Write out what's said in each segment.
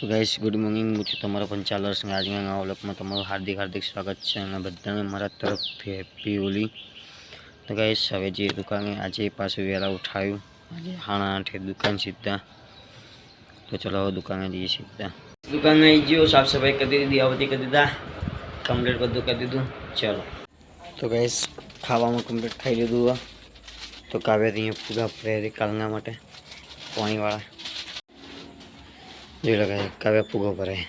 तो guys good morning मुझे તમારો પણ ચાલર સંગ આજના નવા વ્લોગમાં તમારું હાર્દિક સ્વાગત છે અને બધાને મારા તરફથી હેપી હોલી। તો ગાइस હવે જે દુકાને આજે પાછું વહેલા ઉઠાયું આજે 8:30 દુકાન સીધા। તો ચલો દુકાને જઈએ સીધા। દુકાને આવી ગયો, સાફ સફાઈ કરી દીધી, આવતી કરી દીધા, કમ્પ્લીટ બધું કરી દીધું। ચલો તો ગાइस ખાવામાં કમ્પ્લીટ ખાઈ લીધું। તો કાવ્યા અહીંયા પૂરા પ્રેરી કાલના માટે પાણીવાળા जो लगा काव्या पुगो पर है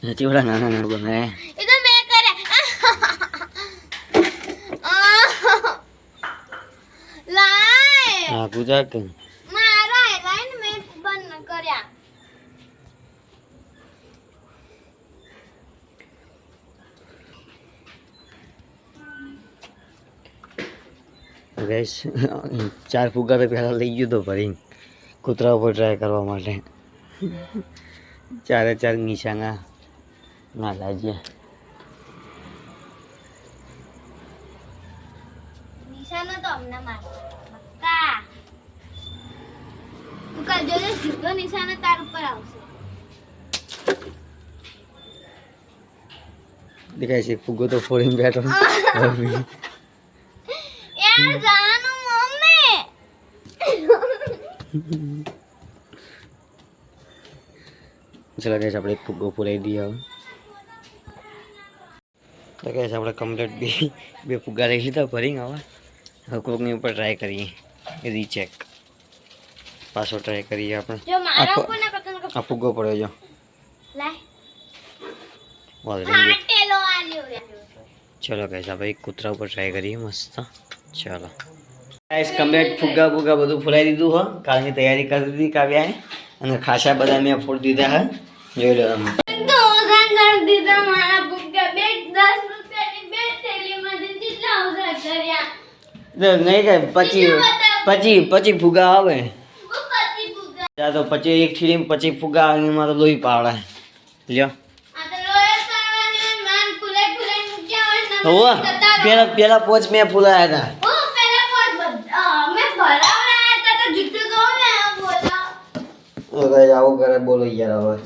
नची बड़ा नाना नाना बना है इधर मैं करे लाए हां पूजा के मारा है लाइन में बंद करया गाइस 4 फुग्गा तो पहला लई गयो तो भरी कुतरा पर ट्राय करवा માટે ચારે ચાર નિશાના ના લાજ્યા નિશાનો તો અમને માર પક્કા તું કાલ જોજે સીધો નિશાનો તાર ઉપર આવશે દેખાય છે ફુગ્ગો તો ફોડીને બેઠો यार जानो मम्मी चला गाइस આપણે ફુગ્ગો ફોડાઈ દઈએ હવે। તો ગાइस આપણે કમ્પ્લીટ બે ફુગ્ગા લઈ લીધા ભરી હવે કોકની ઉપર ટ્રાય કરીએ રીચેક પાછો ટ્રાય કરીએ આપણે જો મારા ઉપર ના પતંગ આ ફુગ્ગો પડ્યો જો લાય ઓલરેડી ફાટેલો આલ્યો चलो गाइस अब एक कुतरा पर ट्राय करिए मस्त। चलो गाइस कम्प्लीट फुग्गा फुग्गा બધું ફોલાઈ દીધું હો, કાલની તૈયારી કરી દીધી કાવ્યાએ અને ખાસા બધા મેં ફોડ દીધા હે જોઈ લો તમે તો ઓઝાન કરી દીધા મારા ફુગ્ગા બે 10 રૂપિયાની બે થેલીમાંથી કેટલા ઓઝાન કર્યા નહીં કે પછી ફુગ્ગા આવે वो पति फुग्गा ત્યાં તો પછી એક થેલી પછી ફુગ્ગા એમાં તો લોહી પાડે લ્યો આ તો લોહી કરવાને માન ફૂલે ફૂલે મૂક્યા હોય હોવા પેલા પોચ મેં ફૂલાયા હતા ઓ પેલા પર મે ભરાવના હતા તો જીતું દો મે બોલા ઓ ગાઈસ આવો કરે બોલો યાર હવે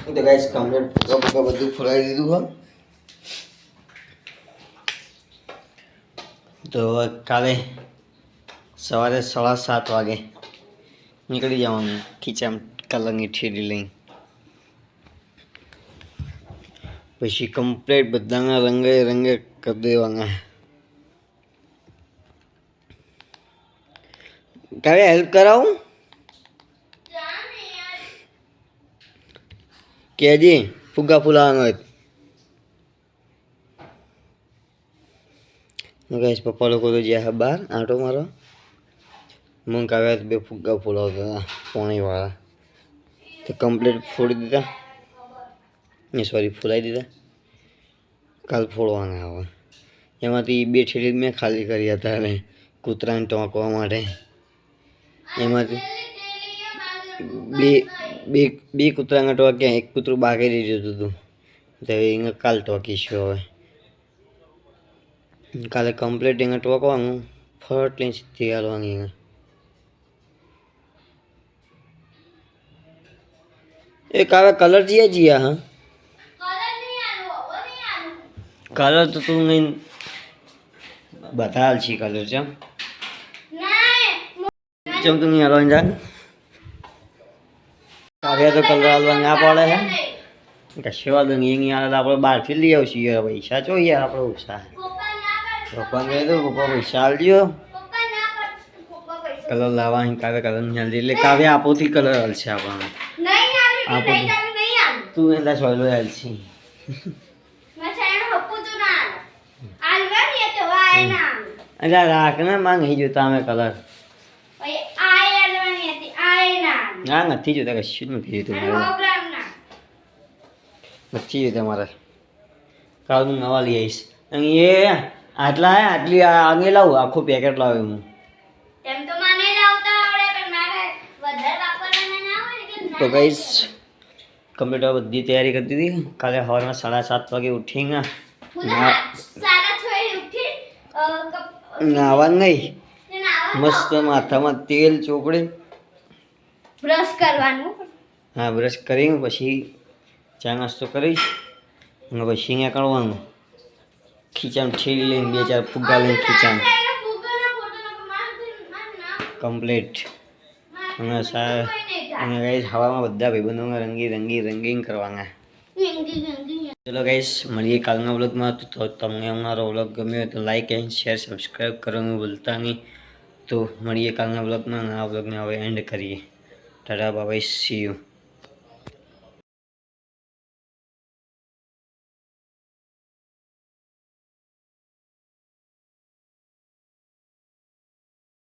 तो गाइस कम्प्लीट फुग्गा બધું ફોલાઈ દીધું હો। તો કાલે સવારે 7:30 વાગે નીકળી જવાનું ખીચામ કલંગી ઠેલી લઈને પછી કમ્પ્લીટ બધાના રંગે રંગે કરી દેવાના। કાલે હેલ્પ કરાવું કેજી ફુગ્ગા ફૂલાવાનો ગાઈસ પપ્પા લોકો તો જ્યાં બહાર આંટો મારો હું કાવ્યા બે ફુગ્ગા ફૂલાવતા હતા પાણીવાળા તો કમ્પ્લીટ ફોડી દીધા એ સોરી ફૂલાઈ દીધા કાલ ફોડવાના હવે એમાંથી બે થેલી મેં ખાલી કરી હતા અને કૂતરાને ટોંકવા માટે એમાંથી બે કૂતરાને ટોક્યા એક કૂતરું બાકી રહી જતું હતું તો એને કાલ ટોકીશું હવે કાલે કમ્પ્લીટ એને ટોકવાનું ફટ લઈને સીધી હાલવાની એને એ કાવે કલર જીયા હા કલર તો તું નહીં બતાલ છી કલર ચમ તું નહીં હાલવાની જા કાવ્યા તો કલર હાલવા ના પડે હે કશી વાત નહીં અહીં હાલ આપણે બહારથી લઈ આવશું યાર પૈસા ચો યાર આપણે ઓછા પપ્પાને કહી દઉં પપ્પા પૈસા હાલજો કલર લાવવા અહીં કાવ્યા કલર નહીં હાલતી એટલે કાવ્યા આપોથી કલર હાલશે આપણને આપો તું એના સોયલો હાલશી અરે રાખ ને માં નહીં જોતા અમે કલર ના નથી જોતા કશું નથી જોતું નથી જોતા મારે કાલ હું નવા લઈ આવીશ અને એ આટલા આટલી આગે લાવું આખું પેકેટ લાવ્યું હું તેમ તો મને વધારે વાપરવાના ના હોય ને એટલે તો ના ગાઈસ કમ્પ્લીટ બધી તૈયારી કરતી હતી. કાલે સવારમાં 7:30 વાગે ઉઠીને હું તો સાડા 6 ઉઠી નાવાનું નહીં, ને નાવા મસ્ત માથામાં તેલ ચોપડી બ્રશ કરવાનું. હા બ્રશ કરી પછી ચા નાસ્તો કરીશ અને પછી અહીંયા કરવાનું ખીચામાં ઠેલી લઈને 2-4 ફુગ્ગા લઈને ખીચામાં એનો ફૂગોના ફોટો મારું નામ કમ્પ્લીટ. અને અને ગાઈસ હવામાં બધા ભાઈબંધોને રંગીન કરવાના. ચલો ગાઈસ મળીએ કાલના વ્લોગમાં. તો તમને અમારો વ્લોગ ગમ્યો હોય તો લાઈક એન્ડ શેર સબસ્ક્રાઈબ કરવાનું ભૂલતા નહીં. તો મળીએ કાલના વ્લોગમાં. આ વ્લોગને હવે એન્ડ કરીએ. Tata bye bye, C you.